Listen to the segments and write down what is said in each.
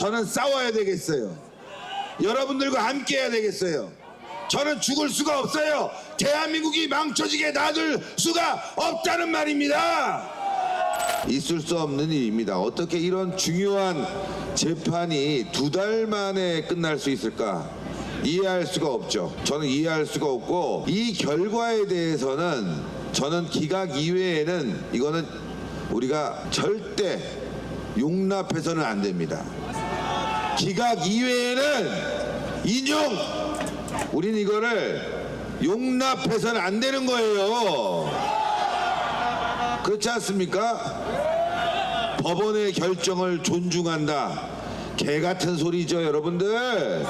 저는 싸워야 되겠어요. 여러분들과 함께 해야 되겠어요. 저는 죽을 수가 없어요. 대한민국이 망쳐지게 놔둘 수가 없다는 말입니다. 있을 수 없는 일입니다. 어떻게 이런 중요한 재판이 2달 만에 끝날 수 있을까? 이해할 수가 없죠. 저는 이해할 수가 없고, 이 결과에 대해서는 저는 기각 이외에는 이거는 우리가 절대 용납해서는 안 됩니다. 기각 이외에는 인용, 우린 이거를 용납해서는 안 되는 거예요. 그렇지 않습니까? 법원의 결정을 존중한다. 개 같은 소리죠, 여러분들.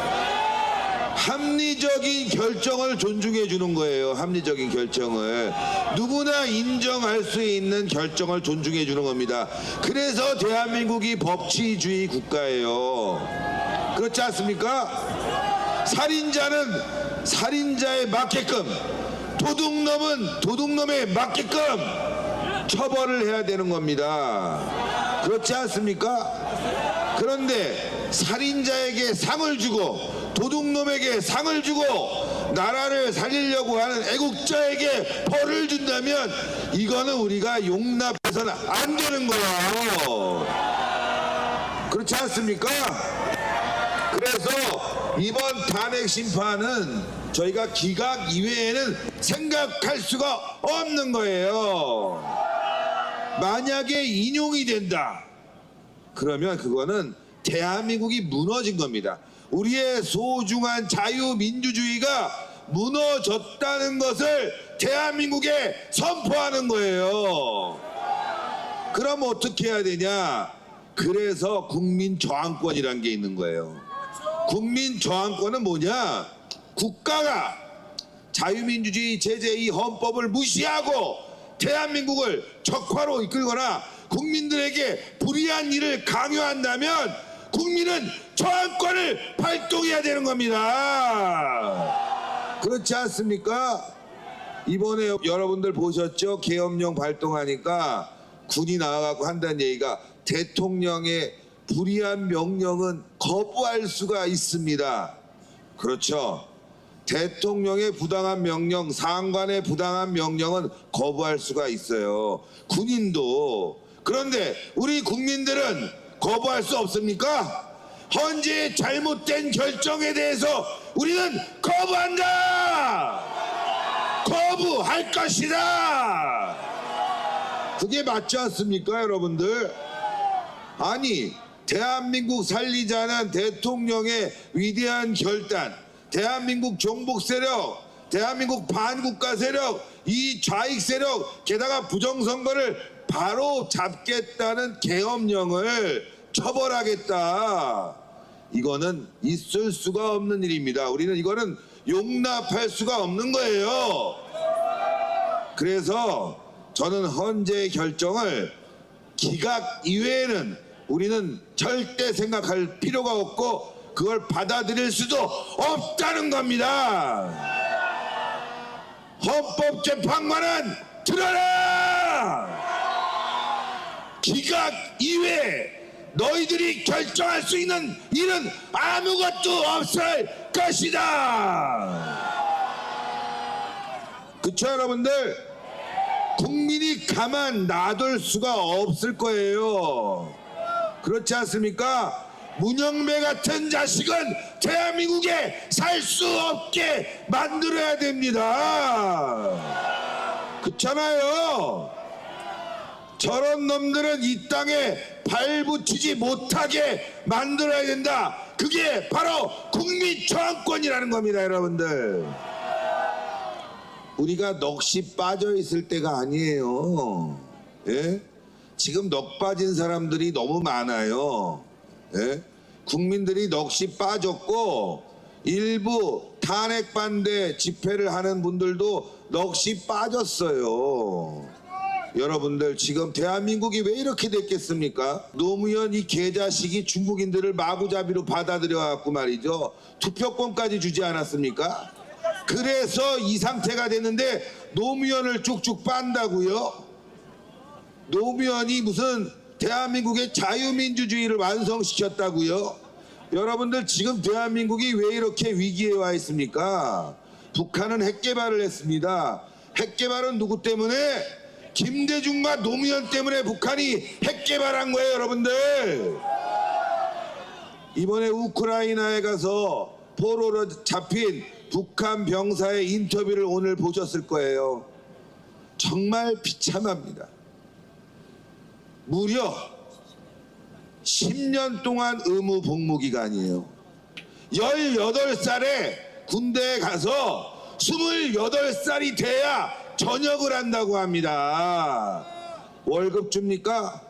합리적인 결정을 존중해 주는 거예요. 합리적인 결정을 누구나 인정할 수 있는 결정을 존중해 주는 겁니다. 그래서 대한민국이 법치주의 국가예요. 그렇지 않습니까? 살인자는 살인자에 맞게끔, 도둑놈은 도둑놈에 맞게끔 처벌을 해야 되는 겁니다. 그렇지 않습니까? 그런데 살인자에게 상을 주고 도둑놈에게 상을 주고 나라를 살리려고 하는 애국자에게 벌을 준다면 이거는 우리가 용납해서는 안 되는 거예요. 그렇지 않습니까? 그래서 이번 탄핵 심판은 저희가 기각 이외에는 생각할 수가 없는 거예요. 만약에 인용이 된다, 그러면 그거는 대한민국이 무너진 겁니다. 우리의 소중한 자유민주주의가 무너졌다는 것을 대한민국에 선포하는 거예요. 그럼 어떻게 해야 되냐? 그래서 국민저항권이라는 게 있는 거예요. 국민저항권은 뭐냐? 국가가 자유민주주의 제재 이 헌법을 무시하고 대한민국을 적화로 이끌거나 국민들에게 불이한 일을 강요한다면 국민은 저항권을 발동해야 되는 겁니다. 그렇지 않습니까? 이번에 여러분들 보셨죠? 계엄령 발동하니까 군이 나와갖고 한다는 얘기가, 대통령의 불이한 명령은 거부할 수가 있습니다. 그렇죠? 대통령의 부당한 명령, 상관의 부당한 명령은 거부할 수가 있어요. 군인도. 그런데 우리 국민들은 거부할 수 없습니까? 헌재의 잘못된 결정에 대해서 우리는 거부한다! 거부할 것이다! 그게 맞지 않습니까, 여러분들? 아니, 대한민국 살리자는 대통령의 위대한 결단, 대한민국 종북 세력, 대한민국 반국가 세력, 이 좌익 세력, 게다가 부정선거를 바로 잡겠다는 계엄령을 처벌하겠다. 이거는 있을 수가 없는 일입니다. 우리는 이거는 용납할 수가 없는 거예요. 그래서 저는 헌재의 결정을 기각 이외에는 우리는 절대 생각할 필요가 없고 그걸 받아들일 수도 없다는 겁니다. 헌법재판관은 들어라! 기각 이외에 너희들이 결정할 수 있는 일은 아무것도 없을 것이다. 그쵸, 여러분들? 국민이 가만 놔둘 수가 없을 거예요. 그렇지 않습니까? 문영배 같은 자식은 대한민국에 살 수 없게 만들어야 됩니다. 그렇잖아요. 저런 놈들은 이 땅에 발붙이지 못하게 만들어야 된다. 그게 바로 국민저항권이라는 겁니다, 여러분들. 우리가 넋이 빠져 있을 때가 아니에요. 예? 지금 넋 빠진 사람들이 너무 많아요. 예? 국민들이 넋이 빠졌고 일부 탄핵 반대 집회를 하는 분들도 넋이 빠졌어요. 여러분들, 지금 대한민국이 왜 이렇게 됐겠습니까? 노무현 이 개자식이 중국인들을 마구잡이로 받아들여 갖고 말이죠, 투표권까지 주지 않았습니까? 그래서 이 상태가 됐는데 노무현을 쭉쭉 빤다고요? 노무현이 무슨 대한민국의 자유민주주의를 완성시켰다고요? 여러분들 지금 대한민국이 왜 이렇게 위기에 와 있습니까? 북한은 핵개발을 했습니다. 핵개발은 누구 때문에? 김대중과 노무현 때문에 북한이 핵개발한 거예요, 여러분들. 이번에 우크라이나에 가서 포로로 잡힌 북한 병사의 인터뷰를 오늘 보셨을 거예요. 정말 비참합니다. 무려 10년 동안 의무 복무 기간이에요. 18살에 군대에 가서 28살이 돼야 전역을 한다고 합니다. 월급 줍니까?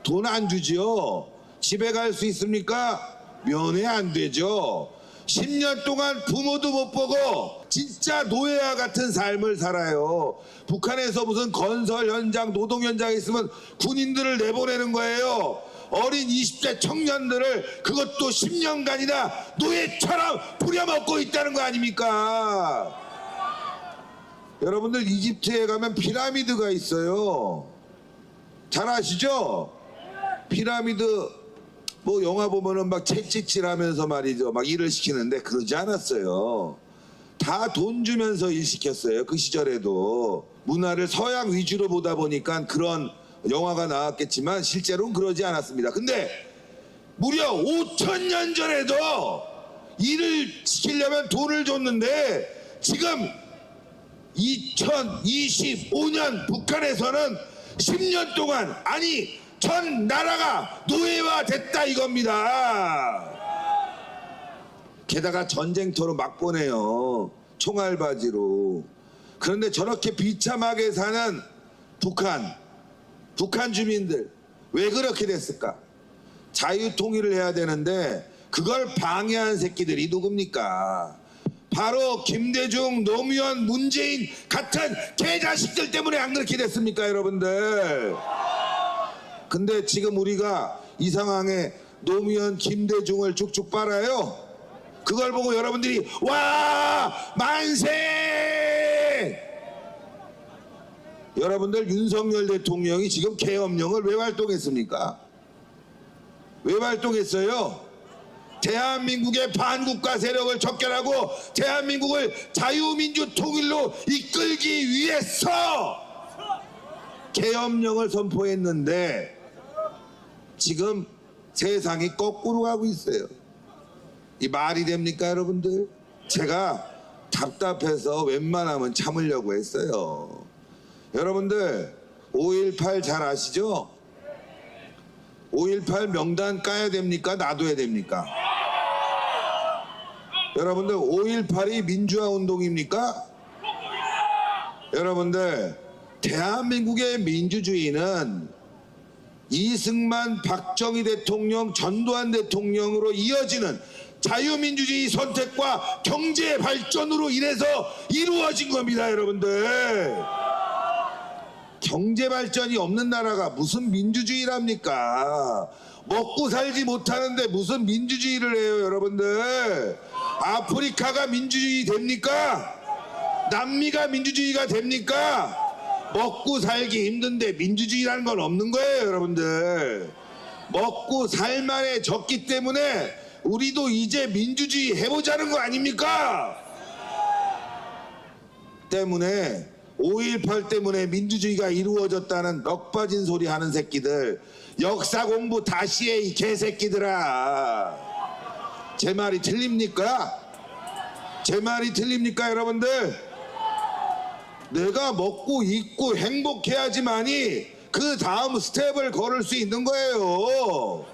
돈 안 주지요. 집에 갈 수 있습니까? 면회 안 되죠. 10년 동안 부모도 못 보고 진짜 노예와 같은 삶을 살아요. 북한에서 무슨 건설 현장, 노동 현장에 있으면 군인들을 내보내는 거예요. 어린 20대 청년들을 그것도 10년간이나 노예처럼 부려먹고 있다는 거 아닙니까? 여러분들 이집트에 가면 피라미드가 있어요. 잘 아시죠? 피라미드 뭐 영화 보면은 막 채찍질하면서 말이죠. 막 일을 시키는데 그러지 않았어요. 다 돈 주면서 일 시켰어요. 그 시절에도 문화를 서양 위주로 보다 보니까 그런 영화가 나왔겠지만 실제로는 그러지 않았습니다. 근데 무려 5,000년 전에도 일을 시키려면 돈을 줬는데 지금 2025년 북한에서는 10년 동안 아니 전 나라가 노예화 됐다 이겁니다. 게다가 전쟁터로 막 보내요. 총알바지로. 그런데 저렇게 비참하게 사는 북한 주민들 왜 그렇게 됐을까? 자유통일을 해야 되는데 그걸 방해한 새끼들이 누굽니까? 바로 김대중, 노무현, 문재인 같은 개자식들 때문에 안 그렇게 됐습니까, 여러분들? 근데 지금 우리가 이 상황에 노무현, 김대중을 쭉쭉 빨아요. 그걸 보고 여러분들이 와 만세! 여러분들 윤석열 대통령이 지금 계엄령을 왜 발동했습니까? 왜 발동했어요? 대한민국의 반국가 세력을 접결하고 대한민국을 자유민주 통일로 이끌기 위해서 계엄령을 선포했는데 지금 세상이 거꾸로 가고 있어요. 이 말이 됩니까, 여러분들? 제가 답답해서 웬만하면 참으려고 했어요. 여러분들 5.18 잘 아시죠? 5.18 명단 까야 됩니까? 놔둬야 됩니까? 여러분들 5.18이 민주화 운동입니까? 여러분들 대한민국의 민주주의는 이승만, 박정희 대통령, 전두환 대통령으로 이어지는 자유민주주의 선택과 경제 발전으로 인해서 이루어진 겁니다, 여러분들. 경제 발전이 없는 나라가 무슨 민주주의랍니까? 먹고 살지 못하는데 무슨 민주주의를 해요, 여러분들? 아프리카가 민주주의 됩니까? 남미가 민주주의가 됩니까? 먹고 살기 힘든데 민주주의라는 건 없는 거예요, 여러분들. 먹고 살만해졌기 때문에 우리도 이제 민주주의 해보자는 거 아닙니까? 때문에 5.18 때문에 민주주의가 이루어졌다는 넋 빠진 소리 하는 새끼들, 역사 공부 다시 해, 이 개새끼들아. 제 말이 틀립니까? 제 말이 틀립니까, 여러분들? 내가 먹고 입고 행복해야지만이 그 다음 스텝을 걸을 수 있는 거예요.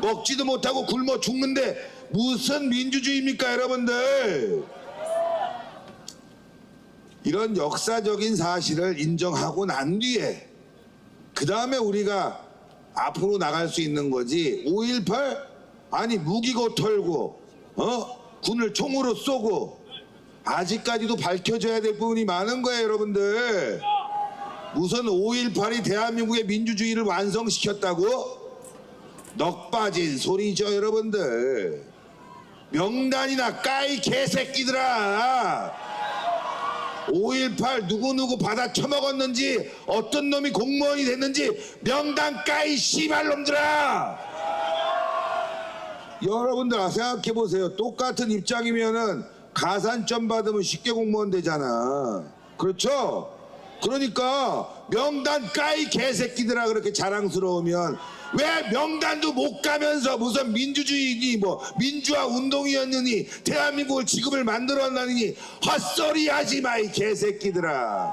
먹지도 못하고 굶어 죽는데 무슨 민주주의입니까, 여러분들? 이런 역사적인 사실을 인정하고 난 뒤에 그 다음에 우리가 앞으로 나갈 수 있는 거지. 5.18? 아니 무기고 털고 군을 총으로 쏘고 아직까지도 밝혀져야 될 부분이 많은 거예요, 여러분들. 무슨 5.18이 대한민국의 민주주의를 완성시켰다고? 넋 빠진 소리죠, 여러분들. 명단이나 까이 개새끼들아. 5.18 누구누구 받아 처먹었는지 어떤 놈이 공무원이 됐는지 명단 까이 씨발놈들아. 여러분들 생각해보세요. 똑같은 입장이면은 가산점 받으면 쉽게 공무원 되잖아. 그렇죠? 그러니까 명단 까이 개새끼들아. 그렇게 자랑스러우면 왜 명단도 못 가면서 무슨 민주주의니 뭐 민주화 운동이었느니 대한민국을 지금을 만들어놨느니 헛소리 하지 마 이 개새끼들아.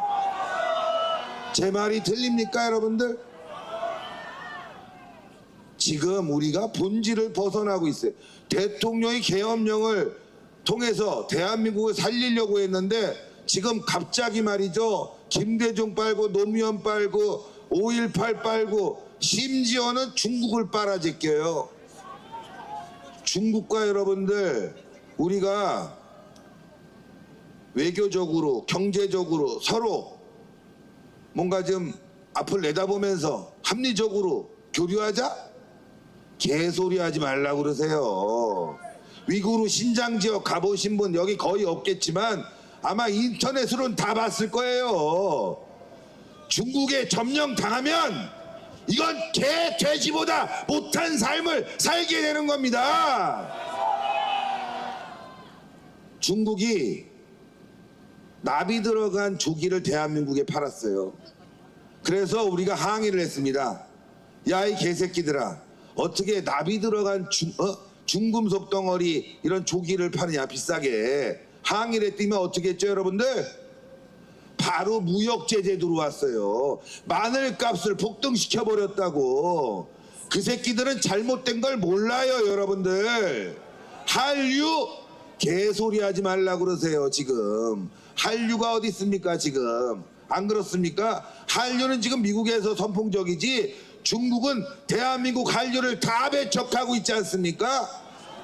제 말이 들립니까 여러분들? 지금 우리가 본질을 벗어나고 있어요. 대통령이 계엄령을 통해서 대한민국을 살리려고 했는데 지금 갑자기 말이죠. 김대중 빨고 노무현 빨고 5.18 빨고 심지어는 중국을 빨아제껴요. 중국과 여러분들 우리가 외교적으로 경제적으로 서로 뭔가 좀 앞을 내다보면서 합리적으로 교류하자? 개소리 하지 말라고 그러세요. 위구르 신장 지역 가보신 분 여기 거의 없겠지만 아마 인터넷으로는 다 봤을 거예요. 중국에 점령 당하면 이건 개 돼지보다 못한 삶을 살게 되는 겁니다. 중국이 나비 들어간 조기를 대한민국에 팔았어요. 그래서 우리가 항의를 했습니다. 야 이 개새끼들아, 어떻게 나비 들어간 중금속 덩어리 이런 조기를 파느냐 비싸게. 항의를 했더니 어떻게 했죠 여러분들? 바로 무역 제재 들어왔어요. 마늘 값을 폭등시켜 버렸다고. 그 새끼들은 잘못된 걸 몰라요 여러분들. 한류 개소리 하지 말라 그러세요. 지금 한류가 어디 있습니까? 지금 안 그렇습니까? 한류는 지금 미국에서 선풍적이지 중국은 대한민국 한류를 다 배척하고 있지 않습니까?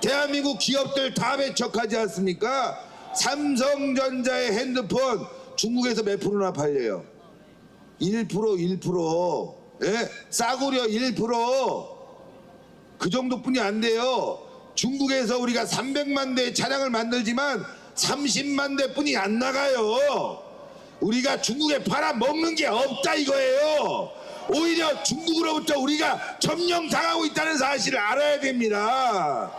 대한민국 기업들 다 배척하지 않습니까? 삼성전자의 핸드폰 중국에서 몇 프로나 팔려요? 1%. 예? 싸구려 1%. 그 정도뿐이 안 돼요. 중국에서 우리가 300만 대의 차량을 만들지만 30만 대뿐이 안 나가요. 우리가 중국에 팔아먹는 게 없다 이거예요. 오히려 중국으로부터 우리가 점령당하고 있다는 사실을 알아야 됩니다.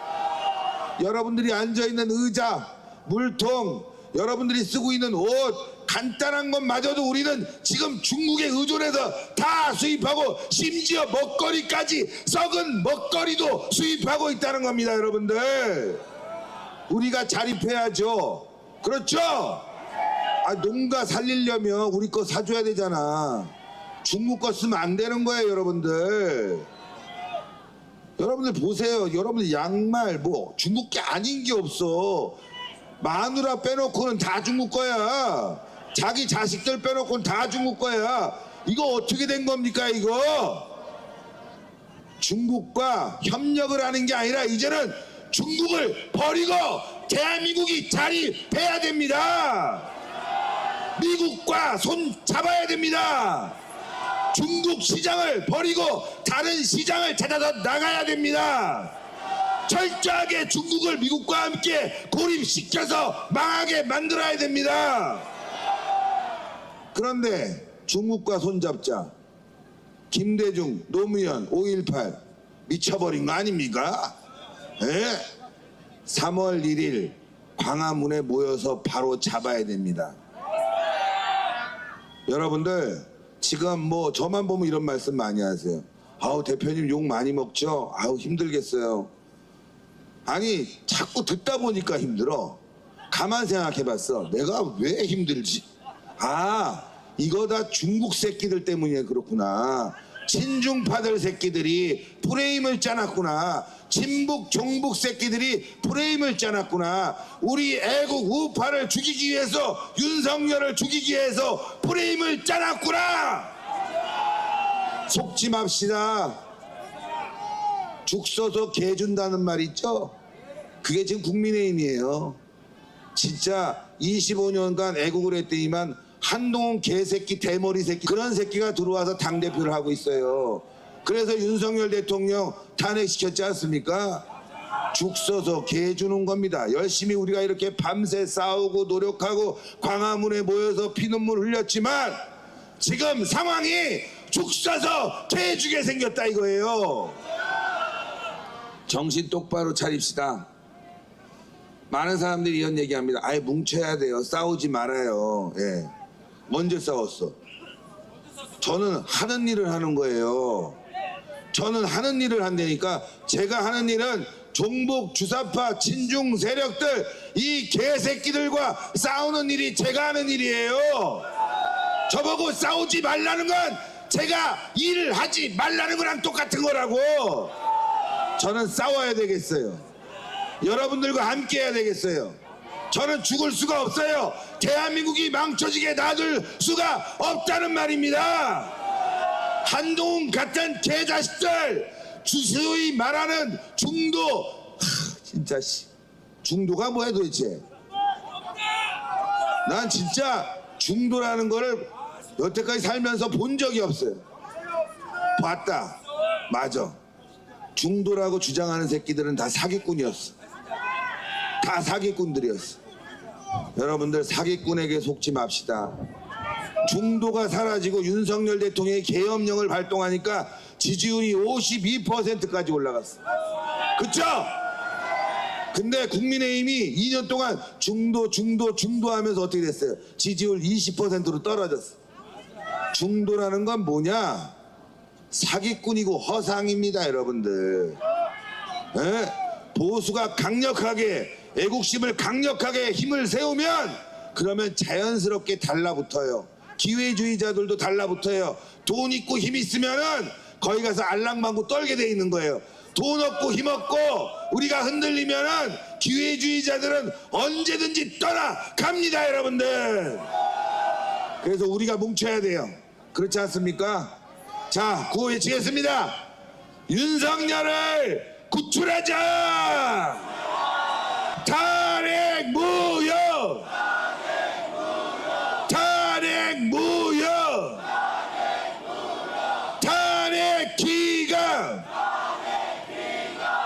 여러분들이 앉아있는 의자, 물통, 여러분들이 쓰고 있는 옷, 간단한 것마저도 우리는 지금 중국에 의존해서 다 수입하고 심지어 먹거리까지 썩은 먹거리도 수입하고 있다는 겁니다. 여러분들 우리가 자립해야죠. 그렇죠? 농가 살리려면 우리 거 사줘야 되잖아. 중국 거 쓰면 안 되는 거예요 여러분들. 여러분들 보세요. 여러분들 양말 뭐 중국 게 아닌 게 없어. 마누라 빼놓고는 다 중국 거야. 자기 자식들 빼놓고는 다 중국 거야. 이거 어떻게 된 겁니까 이거? 중국과 협력을 하는 게 아니라 이제는 중국을 버리고 대한민국이 자립해야 됩니다. 미국과 손 잡아야 됩니다. 중국 시장을 버리고 다른 시장을 찾아서 나가야 됩니다. 철저하게 중국을 미국과 함께 고립시켜서 망하게 만들어야 됩니다. 그런데 중국과 손잡자. 김대중, 노무현, 5.18 미쳐버린 거 아닙니까? 예? 3월 1일 광화문에 모여서 바로 잡아야 됩니다. 여러분들 지금 뭐 저만 보면 이런 말씀 많이 하세요. 아우 대표님 욕 많이 먹죠? 아우 힘들겠어요. 아니 자꾸 듣다 보니까 힘들어. 가만 생각해봤어. 내가 왜 힘들지? 이거 다 중국 새끼들 때문에 그렇구나. 친중파들 새끼들이 프레임을 짜놨구나. 친북 종북 새끼들이 프레임을 짜놨구나. 우리 애국 우파를 죽이기 위해서, 윤석열을 죽이기 위해서 프레임을 짜놨구나. 속지 맙시다. 죽 써서 개 준다는 말 있죠? 그게 지금 국민의힘이에요. 진짜 25년간 애국을 했더니만 한동훈 개새끼 대머리 새끼 그런 새끼가 들어와서 당대표를 하고 있어요. 그래서 윤석열 대통령 탄핵시켰지 않습니까? 죽 써서 개 주는 겁니다. 열심히 우리가 이렇게 밤새 싸우고 노력하고 광화문에 모여서 피눈물 흘렸지만 지금 상황이 죽 써서 개 주게 생겼다 이거예요. 정신 똑바로 차립시다. 많은 사람들이 이런 얘기합니다. 아예 뭉쳐야 돼요. 싸우지 말아요. 예. 언제 싸웠어? 저는 하는 일을 하는 거예요. 저는 하는 일을 한다니까. 제가 하는 일은 종북 주사파 친중 세력들 이 개새끼들과 싸우는 일이 제가 하는 일이에요. 저보고 싸우지 말라는 건 제가 일을 하지 말라는 거랑 똑같은 거라고. 저는 싸워야 되겠어요. 여러분들과 함께 해야 되겠어요. 저는 죽을 수가 없어요. 대한민국이 망쳐지게 놔둘 수가 없다는 말입니다. 한동훈 같은 개자식들, 소위 말하는 중도, 진짜 중도가 뭐야 도대체? 난 진짜 중도라는 거를 여태까지 살면서 본 적이 없어요. 봤다. 맞아. 중도라고 주장하는 새끼들은 다 사기꾼이었어. 다 사기꾼들이었어. 여러분들 사기꾼에게 속지 맙시다. 중도가 사라지고 윤석열 대통령이 계엄령을 발동하니까 지지율이 52%까지 올라갔어. 그쵸? 근데 국민의힘이 2년 동안 중도 하면서 어떻게 됐어요? 지지율 20%로 떨어졌어. 중도라는 건 뭐냐? 사기꾼이고 허상입니다, 여러분들. 에? 보수가 강력하게, 애국심을 강력하게 힘을 세우면 그러면 자연스럽게 달라붙어요. 기회주의자들도 달라붙어요. 돈 있고 힘 있으면은 거기 가서 알랑방구 떨게 돼 있는 거예요. 돈 없고 힘 없고 우리가 흔들리면은 기회주의자들은 언제든지 떠나갑니다, 여러분들. 그래서 우리가 뭉쳐야 돼요. 그렇지 않습니까? 자, 구호 외치겠습니다. 윤석열을 구출하자. 탄핵 무효. 탄핵 무효.